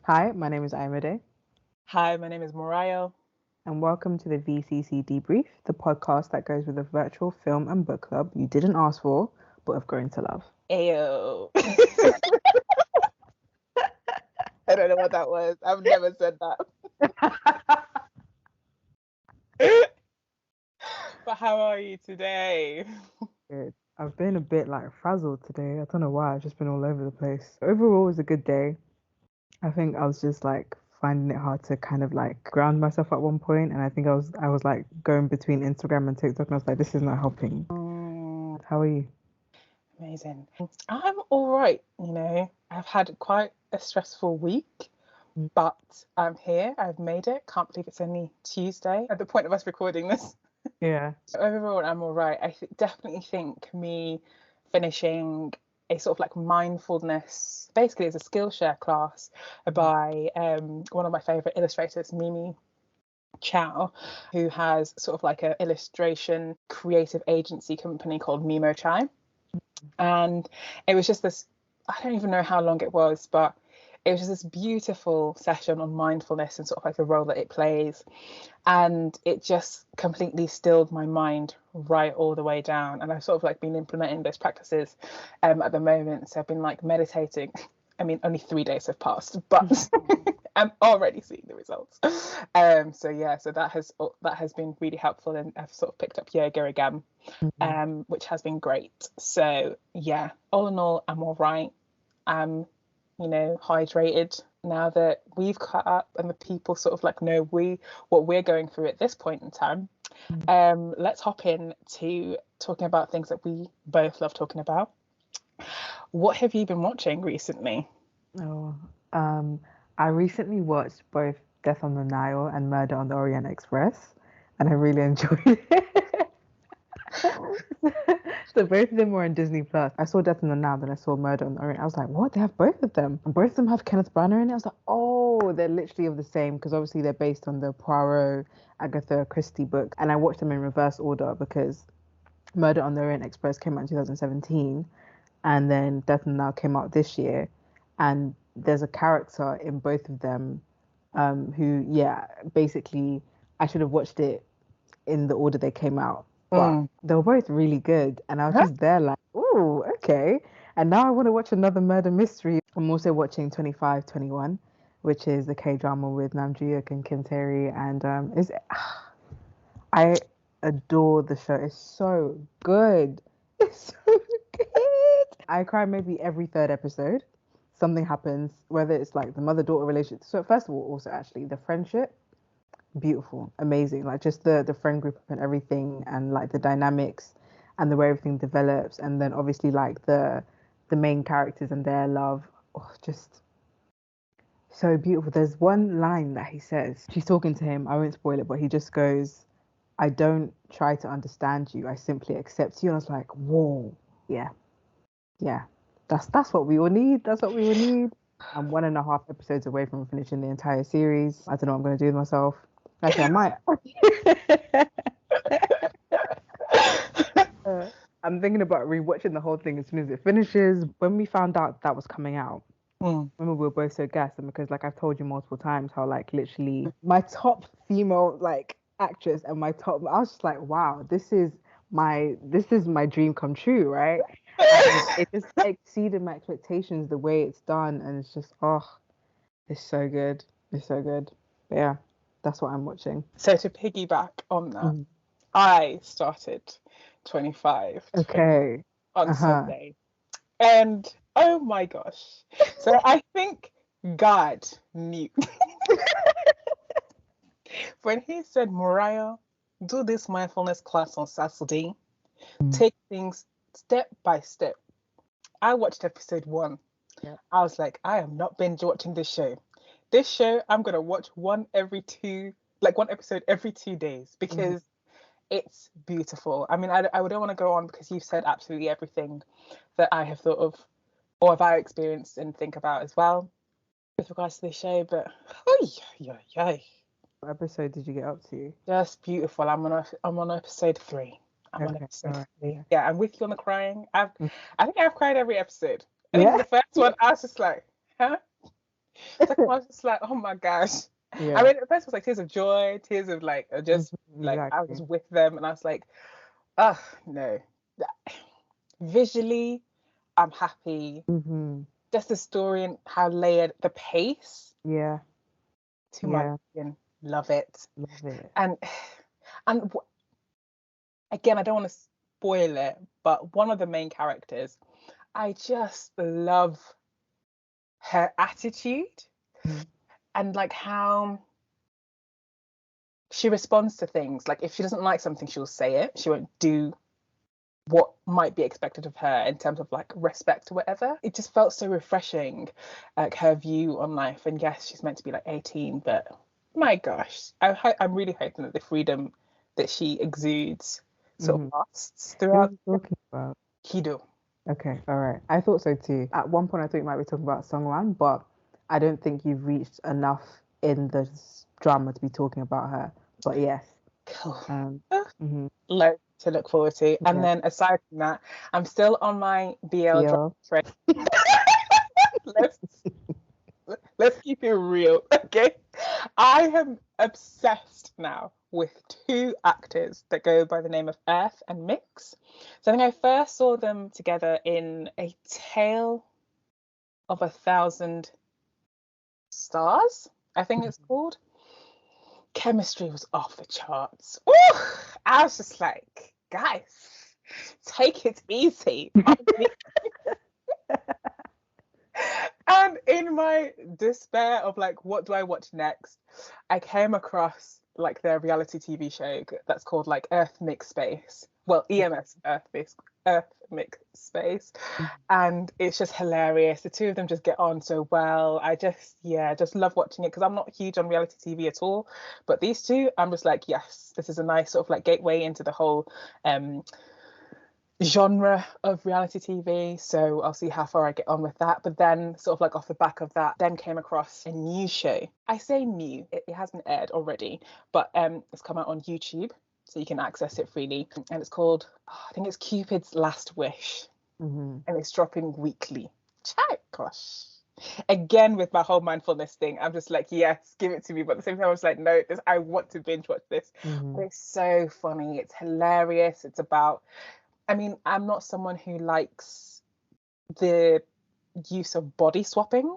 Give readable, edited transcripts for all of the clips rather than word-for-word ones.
Hi, my name is Imade, Hi, my name is Mariah. and welcome to the VCC Debrief, the podcast that goes with a virtual film and book club you didn't ask for, but have grown to love. Ayo. I don't know what that was. I've never said that. But how are you today? Good. I've been a bit like frazzled today. I don't know why. I've just been all over the place. Overall, it was a good day. I think I was just like finding it hard to kind of like ground myself at one point, and I think I was like going between Instagram and TikTok, and I was like, this is not helping. How are you? Amazing. I'm all right, I've had quite a stressful week, Mm. but I'm here. I've made it. Can't believe it's only Tuesday at the point of us recording this. Yeah. So overall, I'm all right. Definitely think me finishing a sort of like mindfulness, basically as a Skillshare class by one of my favorite illustrators, Mimi Chow, who has sort of like an illustration creative agency company called Mimo Chai. And it was just this, I don't even know how long it was, but it was just this beautiful session on mindfulness and sort of like the role that it plays. And it just completely stilled my mind right all the way down. And I've sort of like been implementing those practices at the moment. So I've been like meditating. I mean, only 3 days have passed, but I'm already seeing the results. So that has been really helpful, and I've sort of picked up yoga again, Mhm. which has been great. So yeah, all in all, I'm all right. I'm, hydrated now that we've caught up and the people sort of like know what we're going through at this point in time. Let's hop in to talking about things that we both love talking about. What have you been watching recently? Oh, um, I recently watched both Death on the Nile and Murder on the Orient Express, and I really enjoyed it. So both of them were on Disney Plus. I saw Death on the Nile, then I saw Murder on the Orient. I was like, what? They have both of them, and both of them have Kenneth Branagh in it. I was like, oh, they're literally of the same because obviously they're based on the Poirot Agatha Christie book, and I watched them in reverse order because Murder on the Orient Express came out in 2017, and then Death and Now came out this year, and there's a character in both of them, who, yeah, basically, I should have watched it in the order they came out, but Mm. they were both really good, and I was just there like, oh, okay. And now I want to watch another murder mystery. I'm also watching 2521, which is the K drama with Nam Joo Hyuk and Kim Tae-ri, and is I adore the show. It's so good. It's so good. I cry maybe every third episode. Something happens, whether it's like the mother-daughter relationship. So first of all, also actually the friendship, beautiful, amazing. Like just the friend group and everything, and like the dynamics and the way everything develops, and then obviously like the main characters and their love. Oh, just so beautiful. There's one line that he says. She's talking to him. I won't spoil it, but he just goes, I don't try to understand you. I simply accept you. And I was like, whoa, yeah, yeah. That's what we all need. That's what we all need. I'm 1.5 episodes away from finishing the entire series. I don't know what I'm gonna do with myself. Actually, I might. Uh, I'm thinking about rewatching the whole thing as soon as it finishes. When we found out that was coming out, Mm. remember we were both so gassed, and because like I've told you multiple times how like literally my top female like actress and my top, I was just like, wow, this is my dream come true, right? And it just exceeded my expectations the way it's done, and it's just, oh, it's so good. It's so good. But yeah, that's what I'm watching. So to piggyback on that, Mhm. I started 25 Okay. on Uh-huh. Sunday. And oh my gosh. So I think God knew when he said, Mariah, do this mindfulness class on Saturday, Mm. take things step by step. I watched episode one. Yeah. I was like, I am not binge watching this show. This show, I'm going to watch one episode every 2 days Mhm. because it's beautiful. I mean, I don't want to go on because you've said absolutely everything that I have thought of or have I experienced and think about as well with regards to this show. But oh yeah, What episode did you get up to? just beautiful. I'm on episode three. I'm on Okay. All episode right. three. Yeah, I'm with you on the crying. Mm. I think I've cried every episode. I think Yeah. the first one I was just like, huh? Second one, I was just like, oh my gosh. I Yeah. mean, at first it was like tears of joy, tears of like, just like I was Exactly. with them, and I was like, oh no. Visually, I'm happy. Hmm. Just the story and how layered, the pace, Yeah. to my Yeah. liking, love it. Love it. And and again, I don't want to spoil it, but one of the main characters, I just love her attitude Mhm. and like how she responds to things. Like if she doesn't like something, she'll say it. She won't do what might be expected of her in terms of like respect or whatever. It just felt so refreshing, like her view on life. And yes, she's meant to be like 18, but my gosh, I'm really hoping that the freedom that she exudes sort of Mhm. lasts Who are throughout. you talking about? Kido. Okay, all right. I thought so too. At one point, I thought you might be talking about Songwan, but I don't think you've reached enough in the drama to be talking about her. But yes. Cool. Um. Mhm. Loads to look forward to. And Yeah. then aside from that, I'm still on my BL drama Yo. train. let's let's keep it real, okay? I am obsessed now with two actors that go by the name of Earth and Mix. So I think I first saw them together in A Tale of a Thousand Stars, I think it's called. Chemistry was off the charts. Ooh, I was just like, guys, take it easy on me. And in my despair of like, what do I watch next? I came across like their reality TV show that's called like Earth Mix Space. Well, EMS Earth Mix Space, and it's just hilarious. The two of them just get on so well. I just just love watching it because I'm not huge on reality TV at all, but these two, I'm just like, yes, this is a nice sort of like gateway into the whole um genre of reality TV. So I'll see how far I get on with that. But then, sort of like off the back of that, then came across a new show. I say new, it hasn't aired already, but it's come out on YouTube. So you can access it freely. And it's called, I think it's Cupid's Last Wish. Hmm. And it's dropping weekly. Chat, gosh. Again, with my whole mindfulness thing, I'm just like, yes, give it to me. But at the same time, I was like, no, this, I want to binge watch this. But Hmm. it's so funny. It's hilarious. It's about, I mean, I'm not someone who likes the use of body swapping.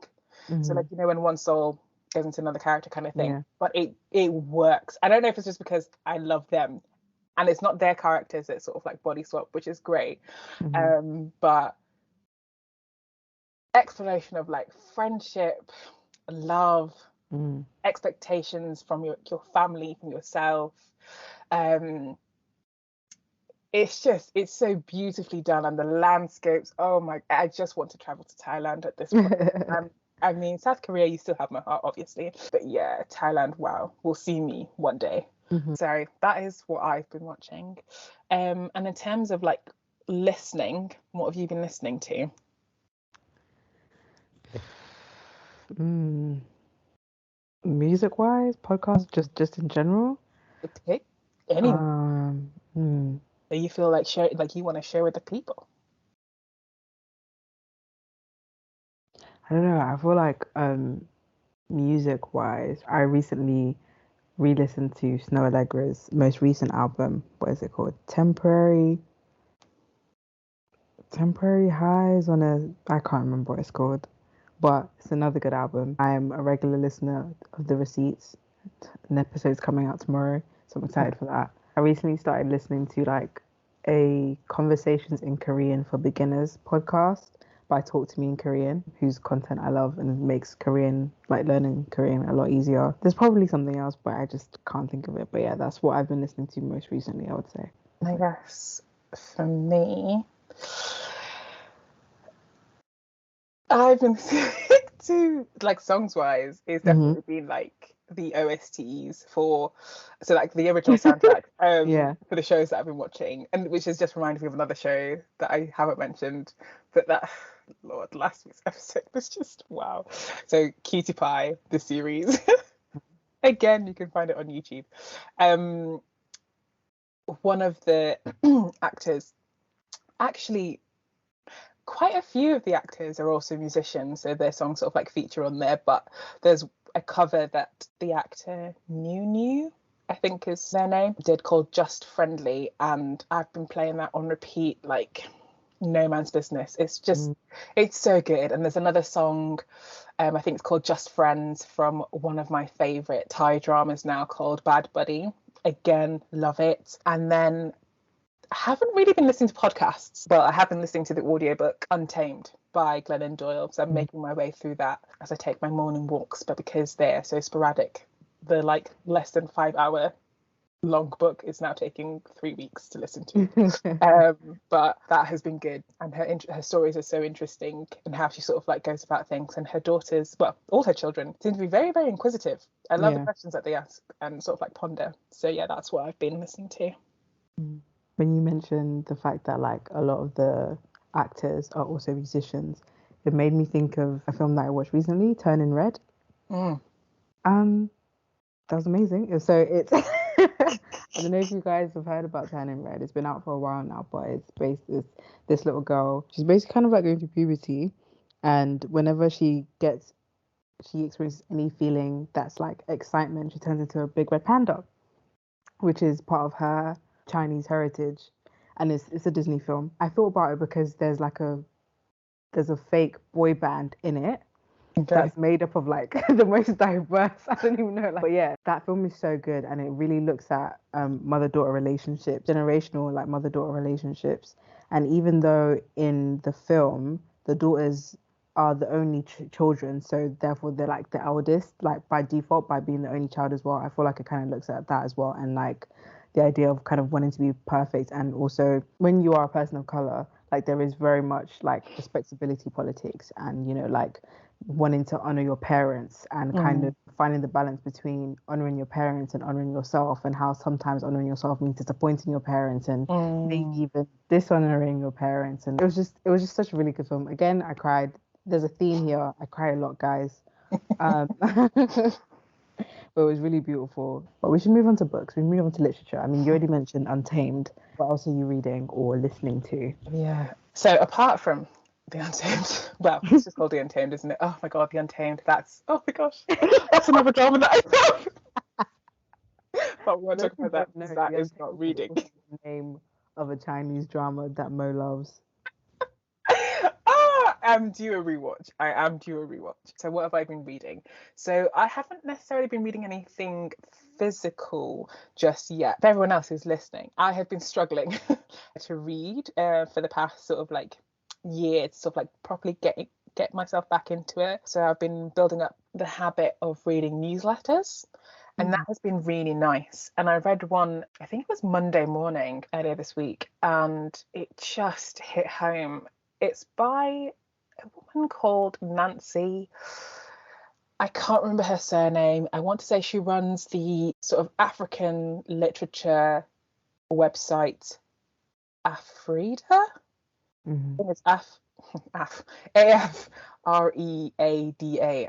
So, like, Hmm. you know, when one soul goes into another character kind of thing. Yeah. But it works. I don't know if it's just because I love them and it's not their characters that sort of like body swap, which is great. Hmm. But exploration of like friendship, love, Hmm. expectations from your family, from yourself. Um, it's so beautifully done, and the landscapes, oh my, I just want to travel to Thailand at this point. I mean, South Korea, you still have my heart, obviously, but yeah, Thailand, wow, will see me one day. Hmm. So that is what I've been watching. And in terms of like listening, what have you been listening to? Mm. Music wise, podcast, just in general. Pick any Um. Hmm. that you feel like share, like you want to share with the people. I don't know. I feel like music wise, I recently re-listened to Snow Allegra's most recent album. What is it called? Temporary Highs on a, I can't remember what it's called, but it's another good album. I'm a regular listener of The Receipts. An episode's coming out tomorrow, so I'm excited for that. I recently started listening to like a Conversations in Korean for Beginners podcast by Talk to Me in Korean, whose content I love and makes Korean, like learning Korean, a lot easier. There's probably something else, but I just can't think of it. But yeah, that's what I've been listening to most recently, I would say. I guess for me, I've been to like songs wise, it's Hmm. definitely been like the OSTs for so like the original soundtrack Yeah. for the shows that I've been watching, and which has just reminded me of another show that I haven't mentioned, but that Lord, last week's episode was just wow. So Cutie Pie, the series. Again, you can find it on YouTube. Um, one of the actors actually quite a few of the actors are also musicians, so their songs sort of like feature on there, but there's a cover that the actor New, I think is their name, did, called Just Friendly, and I've been playing that on repeat like no man's business. It's just, it's so good. And there's another song, I think it's called Just Friends, from one of my favourite Thai dramas now called Bad Buddy. Again, love it. And then I haven't really been listening to podcasts, but I have been listening to the audiobook Untamed by Glennon Doyle. So I'm making my way through that as I take my morning walks. But because they're so sporadic, the like less than 5 hour long book is now taking 3 weeks to listen to. But that has been good. And her stories are so interesting, and how she sort of like goes about things. And her daughters, well, all her children, seem to be very, very inquisitive. I love the questions that they ask and sort of like ponder. So yeah, that's what I've been listening to. When you mentioned the fact that like a lot of the actors are also musicians, it made me think of a film that I watched recently, Turning Red. That was amazing. So it's I don't know if you guys have heard about Turning Red. It's been out for a while now, but it's based this little girl. She's basically kind of like going through puberty, and whenever she experiences any feeling that's like excitement, she turns into a big red panda, which is part of her Chinese heritage, and it's a Disney film. I thought about it because there's a fake boy band in it. Okay. That's made up of like the most diverse. I don't even know. Like, but yeah, that film is so good, and it really looks at mother-daughter relationships, generational like mother-daughter relationships. And even though in the film the daughters are the only children, so therefore they're like the eldest, like by default, by being the only child as well. I feel like it kind of looks at that as well, and like the idea of kind of wanting to be perfect. And also when you are a person of color, like there is very much like respectability politics, and you know, like wanting to honor your parents, and kind of finding the balance between honoring your parents and honoring yourself, and how sometimes honoring yourself means disappointing your parents, and maybe even dishonoring your parents. And it was just such a really good film. Again, I cried. There's a theme here. I cry a lot, guys. But it was really beautiful. But we should move on to books. We move on to literature. I mean, you already mentioned Untamed. What else are you reading or listening to? Yeah. So apart from The Untamed, well, it's just called The Untamed, isn't it? Oh my God, The Untamed. Oh my gosh, that's another drama that I love. But we won't talk about that. No, that is not reading. The name of a Chinese drama that Mo loves. I am due a rewatch. So what have I been reading? So I haven't necessarily been reading anything physical just yet. For everyone else who's listening, I have been struggling to read for the past sort of like year, to sort of like properly get myself back into it. So I've been building up the habit of reading newsletters. And that has been really nice. And I read one, I think it was Monday morning earlier this week, and it just hit home. It's by a woman called Nancy. I can't remember her surname. I want to say she runs the sort of African literature website Afrida. I think it's AFREADA.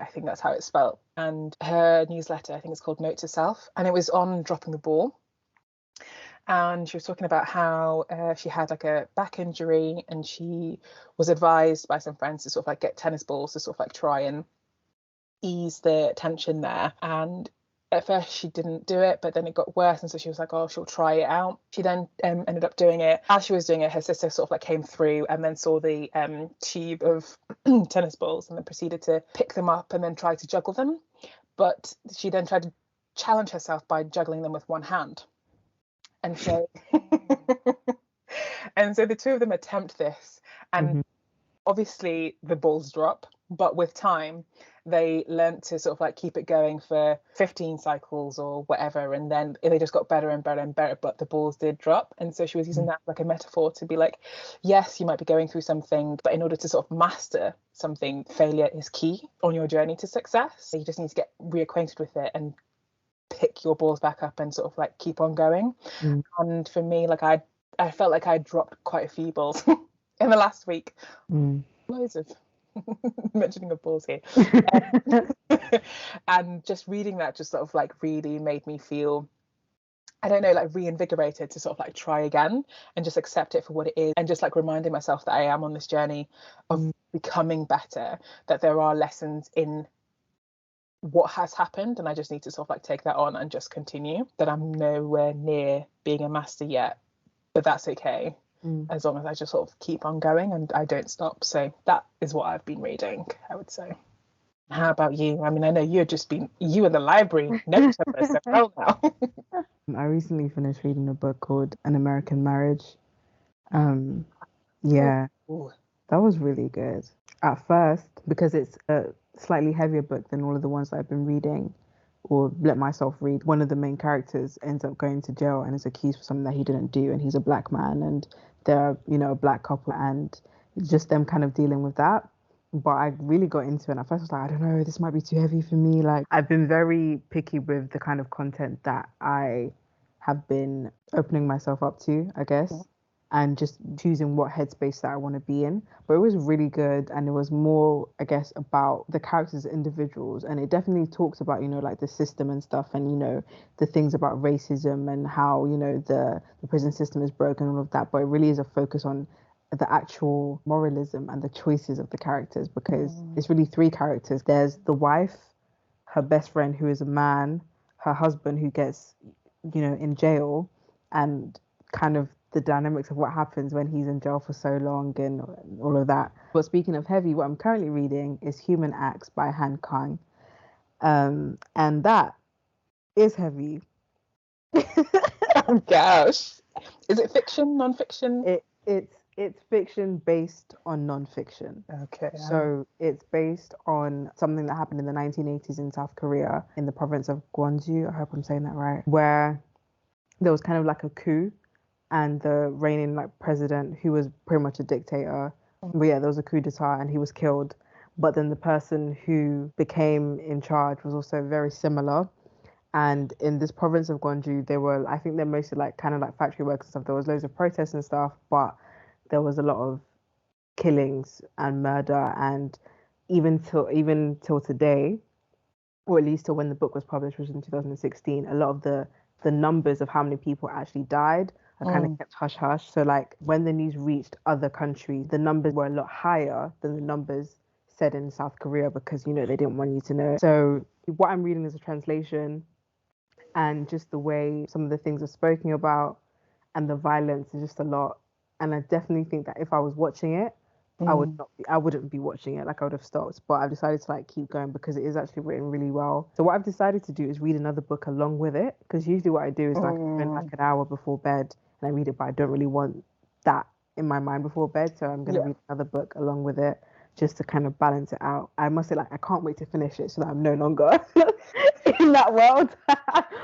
I think that's how it's spelled. And her newsletter, I think it's called Note to Self, and it was on dropping the ball. And she was talking about how she had like a back injury, and she was advised by some friends to sort of like get tennis balls to sort of like try and ease the tension there. And at first she didn't do it, but then it got worse, and so she was like, oh, she'll try it out. She then ended up doing it. As she was doing it, her sister sort of like came through and then saw the tube of tennis balls, and then proceeded to pick them up and then try to juggle them. But she then tried to challenge herself by juggling them with one hand. And so the two of them attempt this, and obviously the balls drop, but with time they learnt to sort of like keep it going for 15 cycles or whatever, and then they just got better and better and better, but the balls did drop. And so she was using that like a metaphor to be like, yes, you might be going through something, but in order to sort of master something, failure is key on your journey to success. So you just need to get reacquainted with it and pick your balls back up and sort of like keep on going. And for me, like I felt like I dropped quite a few balls in the last week. Loads of mentioning of balls here. And just reading that just sort of like really made me feel I don't know, like reinvigorated to sort of like try again and just accept it for what it is, and just like reminding myself that I am on this journey of becoming better, that there are lessons in what has happened, and I just need to sort of like take that on and just continue, that I'm nowhere near being a master yet, but that's okay, as long as I just sort of keep on going and I don't stop. So that is what I've been reading, I would say. How about you? I mean, I know you've just been, you in the library never took us so well now. I recently finished reading a book called An American Marriage. Yeah, Ooh. that was really good. At first, because it's a slightly heavier book than all of the ones that I've been reading or let myself read, one of the main characters ends up going to jail and is accused for something that he didn't do, and he's a black man, and they're, a black couple, and it's just them kind of dealing with that. But I really got into it, and at first I was like, I don't know, this might be too heavy for me. Like, I've been very picky with the kind of content that I have been opening myself up to, I guess, and just choosing what headspace that I want to be in. But it was really good, and it was more, I guess, about the characters as individuals, and it definitely talks about, like the system and stuff, and the things about racism and how the prison system is broken, all of that. But it really is a focus on the actual moralism and the choices of the characters, because it's really three characters. There's the wife, her best friend who is a man, her husband who gets in jail, and kind of the dynamics of what happens when he's in jail for so long and all of that. But speaking of heavy, what I'm currently reading is Human Acts by Han Kang. And that is heavy. Oh gosh. Is it fiction, non-fiction? It's fiction based on non-fiction. Okay. So it's based on something that happened in the 1980s in South Korea, in the province of Gwangju. I hope I'm saying that right. Where there was kind of like a coup, and the reigning like president, who was pretty much a dictator, but yeah, there was a coup d'etat and he was killed. But then the person who became in charge was also very similar. And in this province of Gwangju, I think they're mostly like kind of like factory workers and stuff. There was loads of protests and stuff, but there was a lot of killings and murder. And even till today, or at least till when the book was published, which was in 2016, a lot of the numbers of how many people actually died are kind of kept hush hush. So like when the news reached other countries, the numbers were a lot higher than the numbers said in South Korea, because they didn't want you to know. So what I'm reading is a translation, and just the way some of the things are spoken about and the violence is just a lot. And I definitely think that if I was watching it, I wouldn't be watching it. Like, I would have stopped. But I've decided to like keep going because it is actually written really well. So what I've decided to do is read another book along with it, because usually what I do is like I spend like an hour before bed and I read it, but I don't really want that in my mind before bed. So I'm gonna read another book along with it, just to kind of balance it out. I must say, like, I can't wait to finish it so that I'm no longer in that world.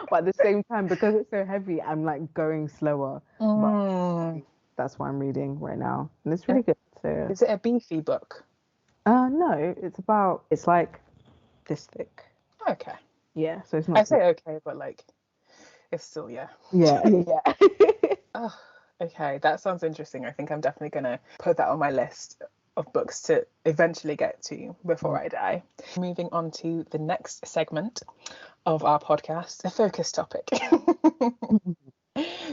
But at the same time, because it's so heavy, I'm like going slower. But that's what I'm reading right now, and it's really good. So, is it a beefy book? no, it's like this thick. Okay. Yeah, so it's not. I say okay, but like it's still Yeah. Oh, okay, that sounds interesting. I think I'm definitely gonna put that on my list of books to eventually get to before I die. Moving on to the next segment of our podcast, a focus topic.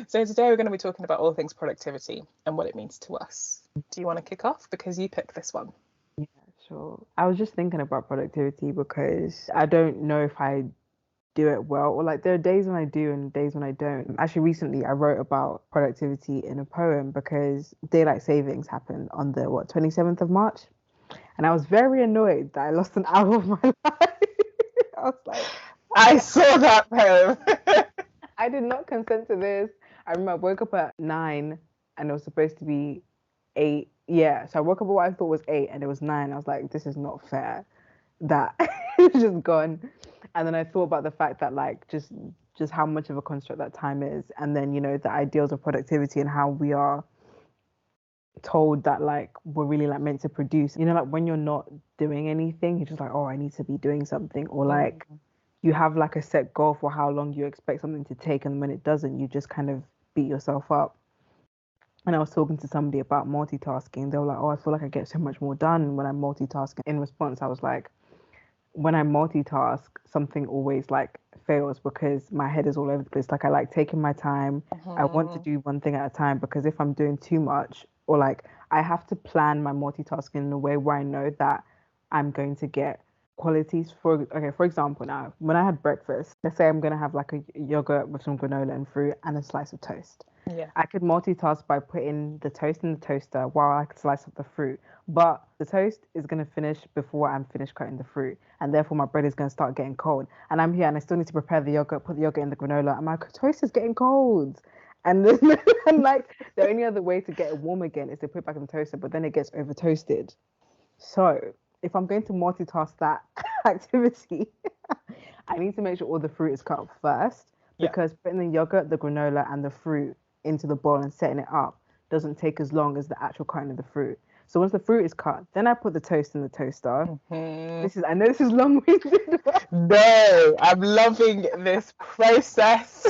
So today we're going to be talking about all things productivity and what it means to us. Do you want to kick off? Because you picked this one. Yeah, sure. I was just thinking about productivity because I don't know if I do it well, or like there are days when I do and days when I don't. Actually, recently I wrote about productivity in a poem because daylight savings happened on the 27th of March, and I was very annoyed that I lost an hour of my life. I was like, I saw that poem. I did not consent to this. I remember I woke up at 9 and it was supposed to be 8. Yeah, so I woke up at what I thought was 8 and it was 9. I was like, this is not fair. That it's just gone. And then I thought about the fact that like just how much of a construct that time is, and then the ideals of productivity and how we are told that like we're really like meant to produce. Like when you're not doing anything, you're just like, oh, I need to be doing something, or like you have like a set goal for how long you expect something to take, and when it doesn't, you just kind of beat yourself up. And I was talking to somebody about multitasking. They were like, oh, I feel like I get so much more done when I'm multitasking. In response, I was like, when I multitask, something always like fails because my head is all over the place. Like I like taking my time. I want to Mhm. do one thing at a time because if I'm doing too much or like I have to plan my multitasking in a way where I know that I'm going to get qualities for example now when I had breakfast, let's say I'm gonna have like a yogurt with some granola and fruit and a slice of toast. Yeah. I could multitask by putting the toast in the toaster while I could slice up the fruit. But the toast is going to finish before I'm finished cutting the fruit. And therefore, my bread is going to start getting cold. And I'm here and I still need to prepare the yogurt, put the yogurt in the granola. And my toast is getting cold. And, and like, the only other way to get it warm again is to put it back in the toaster, but then it gets over toasted. So if I'm going to multitask that activity, I need to make sure all the fruit is cut up first Yeah. because putting the yogurt, the granola, and the fruit into the bowl and setting it up doesn't take as long as the actual cutting of the fruit. So once the fruit is cut, then I put the toast in the toaster. Mhm. I know this is long-winded, No, I'm loving this process.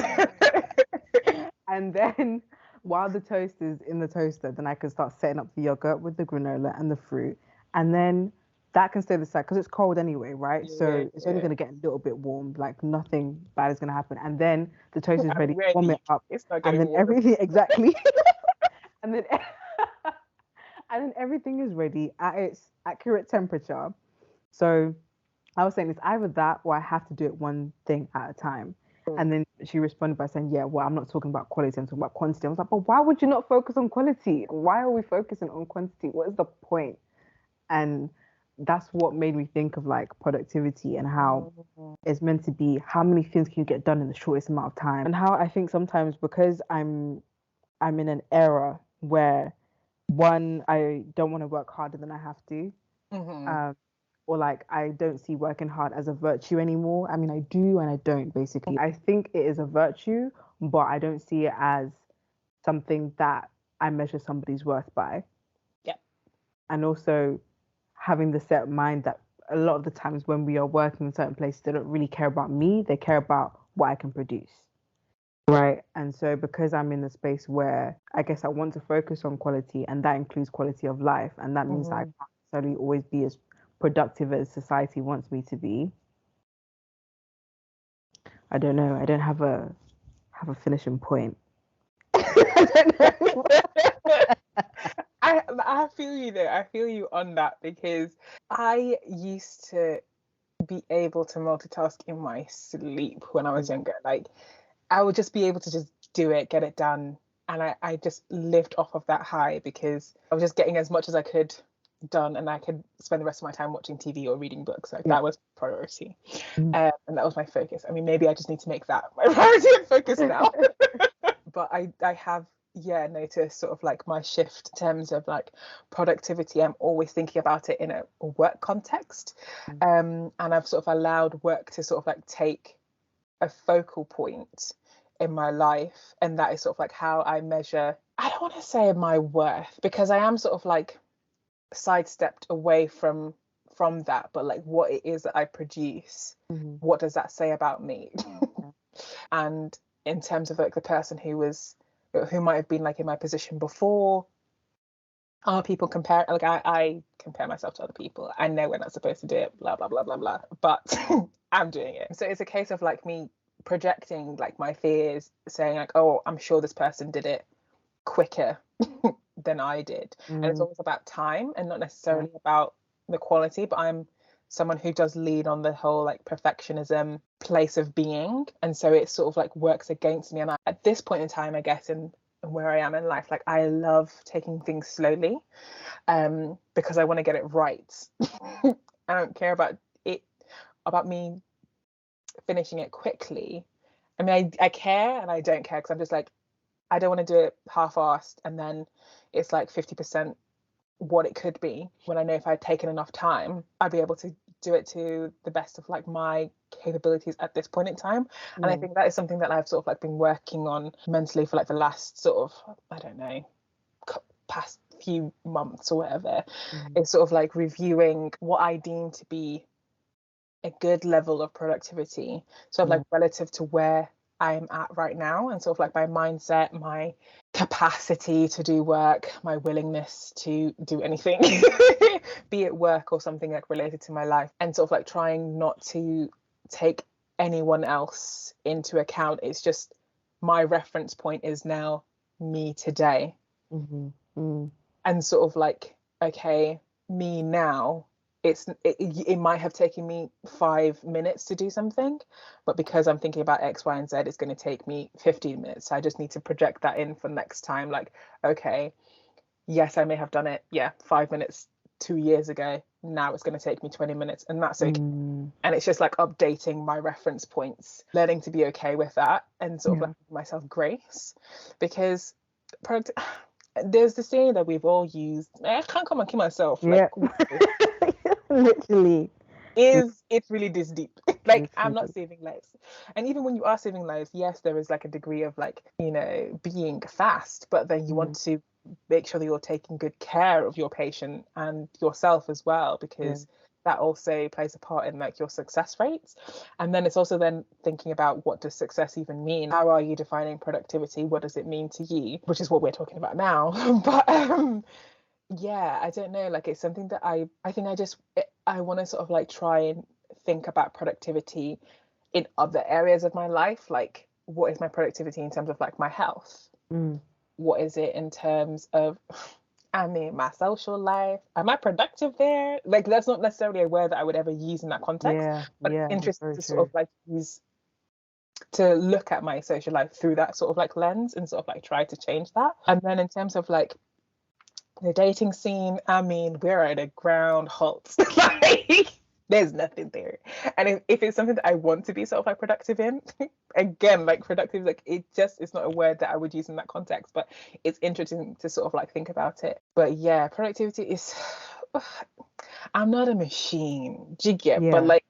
and then while the toast is in the toaster, then I can start setting up the yogurt with the granola and the fruit, and then that can stay the side because it's cold anyway, right? Yeah, So it's only yeah. going to get a little bit warm, like nothing bad is going to happen. And then the toast is I'm ready, warm it ready. up, It's not and getting then warm. everything exactly, and then and then everything is ready at its accurate temperature. So I was saying it's either that or I have to do it one thing at a time. Mm. And then she responded by saying, yeah, well, I'm not talking about quality, I'm talking about quantity. I was like, but why would you not focus on quality? Why are we focusing on quantity? What is the point? And that's what made me think of like productivity and how Mhm. it's meant to be how many things can you get done in the shortest amount of time. And how I think sometimes because I'm in an era where one, I don't want to work harder than I have to. Mhm. Um, or like I don't see working hard as a virtue anymore. I mean, I do and I don't basically. I think it is a virtue, but I don't see it as something that I measure somebody's worth by. Yeah. And also having the set mind that a lot of the times when we are working in certain places, they don't really care about me, they care about what I can produce. Right. And so because I'm in a space where I guess I want to focus on quality and that includes quality of life, and that means that I Mhm. can't necessarily always be as productive as society wants me to be. I don't know. I don't have a finishing point. I don't know. I feel you there. I feel you on that because I used to be able to multitask in my sleep when I was younger. Like I would just be able to just do it, get it done. And I just lived off of that high because I was just getting as much as I could done and I could spend the rest of my time watching TV or reading books. Like Yeah. that was priority. Mm. And that was my focus. I mean, maybe I just need to make that my priority and focus now. But I have yeah noticed sort of like my shift in terms of like productivity. I'm always thinking about it in a work context, and I've sort of allowed work to sort of like take a focal point in my life, and that is sort of like how I measure. I don't want to say my worth because I am sort of like sidestepped away from that, but like what it is that I produce, Mhm. what does that say about me? Yeah. And in terms of like the person who might have been like in my position before, are people compare like I compare myself to other people. I know we're not supposed to do it, blah blah blah blah blah, but I'm doing it. So it's a case of like me projecting like my fears, saying like, oh, I'm sure this person did it quicker than I did. And it's Mm, always about time and not yeah. necessarily about the quality, but I'm someone who does lean on the whole like perfectionism place of being. And so it sort of like works against me. And at this point in time, I guess, in where I am in life, like I love taking things slowly, because I want to get it right. I don't care about me finishing it quickly. I mean, I care and I don't care because I'm just like, I don't want to do it half-assed and then it's like 50% what it could be, when I know if I'd taken enough time, I'd be able to do it to the best of like my capabilities at this point in time. And I Yeah. think that is something that I've sort of like been working on mentally for like the last sort of, I don't know, past few months or whatever. Mhm. Is sort of like reviewing what I deem to be a good level of productivity, sort of like Yeah. relative to where I'm at right now, and sort of like my mindset, my capacity to do work, my willingness to do anything, be it work or something like related to my life, and sort of like trying not to take anyone else into account. It's just my reference point is now me today. And sort of like, okay, me now, it might have taken me 5 minutes to do something, but because I'm thinking about X, Y, and Z, it's going to take me 15 minutes. So I just need to project that in for next time. Like, okay, yes, I may have done it, 5 minutes 2 years ago. Now it's going to take me 20 minutes, and that's okay. And it's just like updating my reference points, learning to be okay with that, and sort of like giving myself grace, because there's the saying that we've all used. I can't come and kill myself. Like, literally. It's really this deep. Like, I'm not saving lives. And even when you are saving lives, yes, there is like a degree of like, you know, being fast, but then you want to make sure that you're taking good care of your patient and yourself as well, because that also plays a part in like your success rates. And then it's also then thinking about, what does success even mean? How are you defining productivity? What does it mean to you? Which is what we're talking about now. But I don't know, like, it's something that I think I want to sort of like try and think about productivity in other areas of my life. Like, what is my productivity in terms of like my health? What is it in terms of, I mean, my social life? Am I productive there? Like, that's not necessarily a word that I would ever use in that context, but it's interesting to sort of like use, to look at my social life through that sort of like lens, and sort of like try to change that. And then in terms of like the dating scene, I mean, we're at a ground halt. Like, there's nothing there. And if it's something that I want to be sort of like productive in, again, like productive, like it's not a word that I would use in that context, but it's interesting to sort of like think about it. But yeah, productivity is, I'm not a machine, do you get? But like,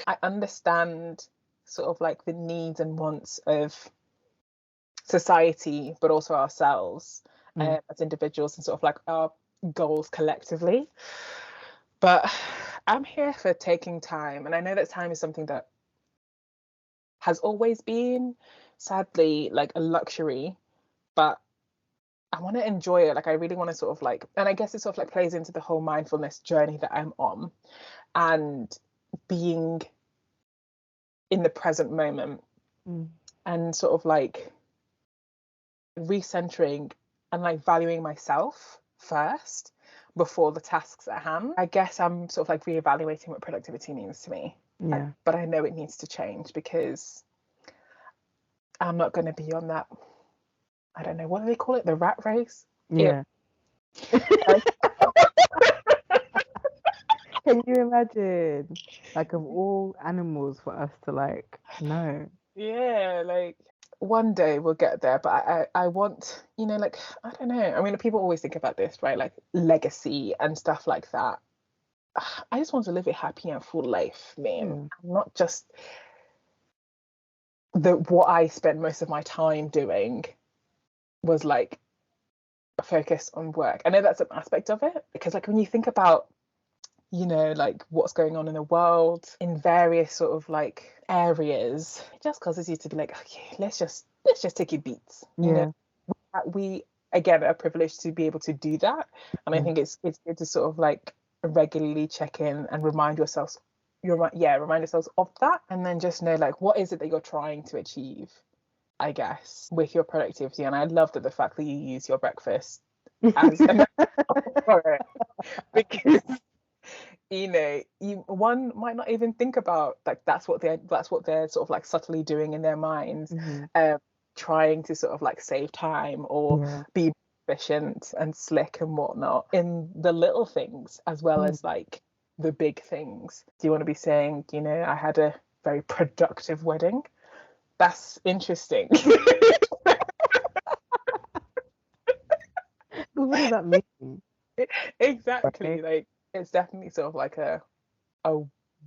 I understand sort of like the needs and wants of society, but also ourselves as individuals, and sort of like our goals collectively. But I'm here for taking time, and I know that time is something that has always been, sadly, like a luxury, but I want to enjoy it. Like, I really want to sort of like, and I guess it sort of like plays into the whole mindfulness journey that I'm on, and being in the present moment, and sort of like recentering and like valuing myself first before the tasks at hand. I guess I'm sort of like reevaluating what productivity means to me. But I know it needs to change, because I'm not going to be on that, I don't know, what do they call it? The rat race? Can you imagine, like, of all animals, for us to like, no. Yeah, like, one day we'll get there, but I want, you know, like, I don't know. I mean, people always think about this, right? Like legacy and stuff like that. I just want to live a happy and full life, man. Not just what I spent most of my time doing was like focused on work. I know that's an aspect of it, because like when you think about, you know, like what's going on in the world in various sort of like areas, it just causes you to be like, okay, let's just take it beats. You know, we again are privileged to be able to do that, and I think it's good to sort of like regularly check in and remind yourselves of that, and then just know like, what is it that you're trying to achieve, I guess, with your productivity. And I love that the fact that you use your breakfast as an for it, because you know, one might not even think about like that's what they're sort of like subtly doing in their minds, trying to sort of like save time or be efficient and slick and whatnot in the little things as well as like the big things. Do you want to be saying, you know, I had a very productive wedding? That's interesting. What does that mean? Exactly. Like, it's definitely sort of like a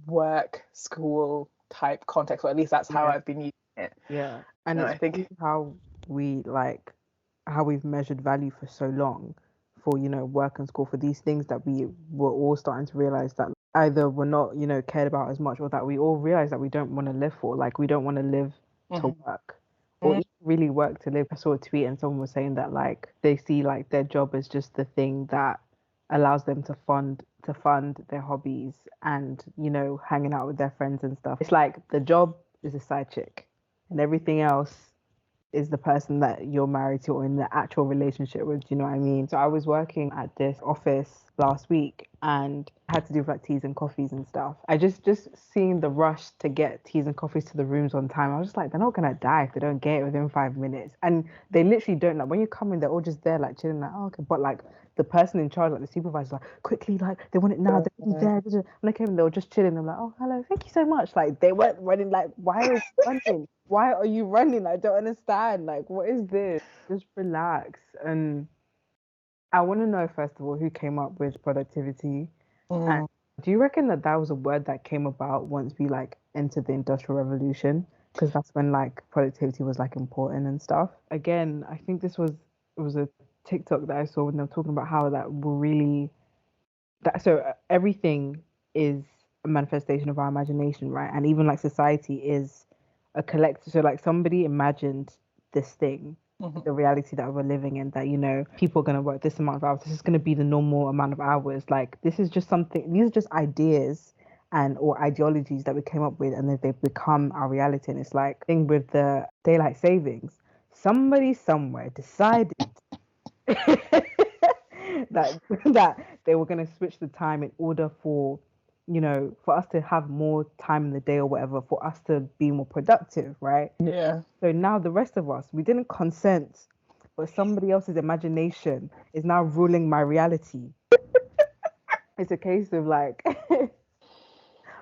work school type context, or at least that's how I've been using it. And it's, I think, how we've measured value for so long, for, you know, work and school, for these things that we were all starting to realize that either we're not, you know, cared about as much, or that we all realize that we don't want to live for. Like, we don't want to live to work, or really work to live. I saw a tweet and someone was saying that like they see like their job as just the thing that allows them to fund their hobbies and hanging out with their friends and stuff. It's like the job is a side chick and everything else is the person that you're married to or in the actual relationship with. Do you know what I mean? So I was working at this office last week and had to do like teas and coffees and stuff. I just seeing the rush to get teas and coffees to the rooms on time. I was just like, they're not gonna die if they don't get it within 5 minutes. And they literally don't. Like when you come in, they're all just there like chilling, like, oh, okay. But like the person in charge, like the supervisor, like quickly, like they want it now. They're there. When I came in, they were just chilling. I'm like, oh, hello, thank you so much. Like they weren't running. Like why are you running? Why are you running? I don't understand. Like what is this? Just relax. And I want to know first of all who came up with productivity, and do you reckon that that was a word that came about once we like entered the Industrial Revolution? Because that's when like productivity was like important and stuff. Again, I think it was a TikTok that I saw when they were talking about how that will really that so everything is a manifestation of our imagination, right? And even like society is a collective. So like somebody imagined this thing, the reality that we're living in, that people are going to work this amount of hours. This is going to be the normal amount of hours. Like this is just something. These are just ideas and or ideologies that we came up with, and then they've become our reality. And it's like thing with the daylight savings. Somebody somewhere decided that they were going to switch the time in order for us to have more time in the day or whatever, for us to be more productive, right? Yeah. So now the rest of us, we didn't consent, but somebody else's imagination is now ruling my reality. It's a case of like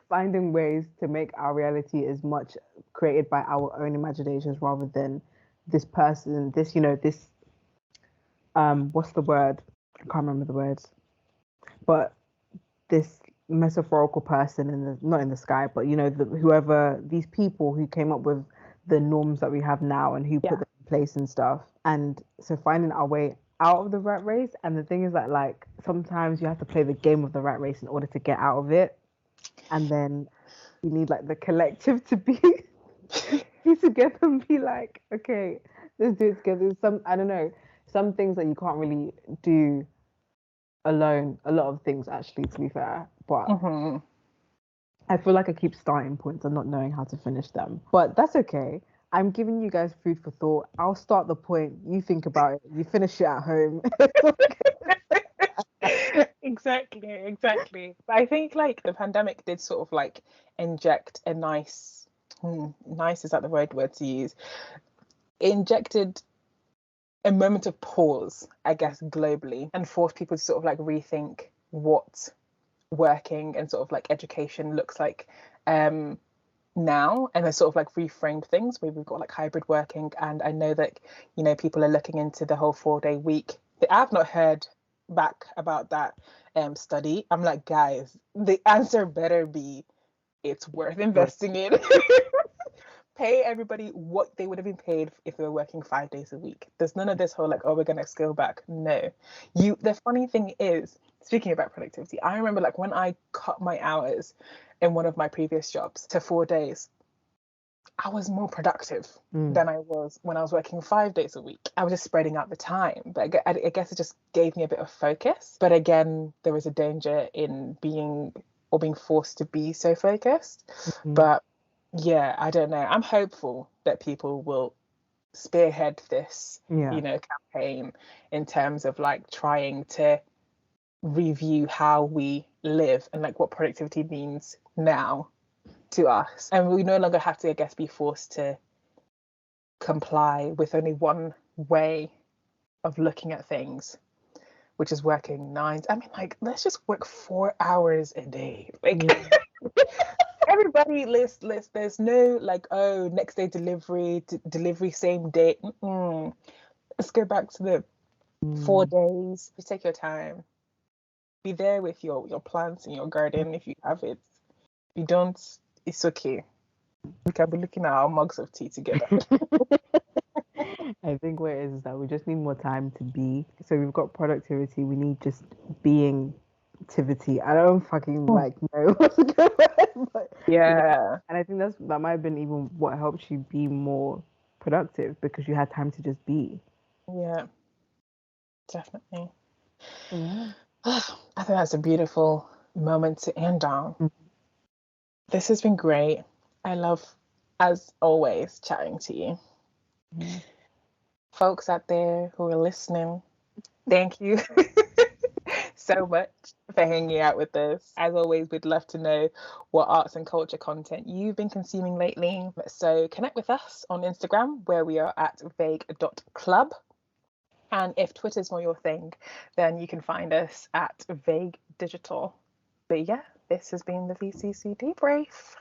finding ways to make our reality as much created by our own imaginations rather than this person, this what's the word? I can't remember the words. But this metaphorical person in the not in the sky, but whoever these people who came up with the norms that we have now and who put them in place and stuff. And so finding our way out of the rat race. And the thing is that like sometimes you have to play the game of the rat race in order to get out of it. And then you need like the collective to be together and be like, okay, let's do it together. I don't know, some things that you can't really do alone. A lot of things actually, to be fair, but I feel like I keep starting points and not knowing how to finish them, but that's okay. I'm giving you guys food for thought. I'll start the point, you think about it, you finish it at home. Exactly. But I think like the pandemic did sort of like inject a nice is that the right word to use? It injected a moment of pause, I guess, globally, and forced people to sort of like rethink what working and sort of like education looks like now, and then sort of like reframed things where we've got like hybrid working. And I know that people are looking into the whole 4-day week. I've not heard back about that study. I'm like, guys, the answer better be it's worth investing in. Pay everybody what they would have been paid if they were working 5 days a week. There's none of this whole like, oh, we're gonna scale back. No. The funny thing is, speaking about productivity, I remember like when I cut my hours in one of my previous jobs to 4 days, I was more productive than I was when I was working 5 days a week. I was just spreading out the time, but I guess it just gave me a bit of focus. But again, there was a danger in being forced to be so focused. But yeah, I don't know. I'm hopeful that people will spearhead this, campaign in terms of like trying to review how we live and like what productivity means now to us. And we no longer have to, I guess, be forced to comply with only one way of looking at things, which is working nines. I mean, like, let's just work 4 hours a day. Like, everybody list. There's no like, oh, next day delivery, delivery same day. Let's go back to the 4 days. Just take your time. Be there with your plants in your garden if you have it. If you don't, it's okay. We can be looking at our mugs of tea together. I think what it is that we just need more time to be. So we've got productivity. We need just being activity. I don't fucking like know what's going on, but yeah. And I think that might have been even what helps you be more productive because you had time to just be. Yeah, definitely. Yeah. I think that's a beautiful moment to end on. This has been great. I love, as always, chatting to you. Yeah. Folks out there who are listening, thank you so much for hanging out with us. As always, we'd love to know what arts and culture content you've been consuming lately. So connect with us on Instagram, where we are at vague.club. And if Twitter's more your thing, then you can find us at Vague Digital. But yeah, this has been the VCC Debrief.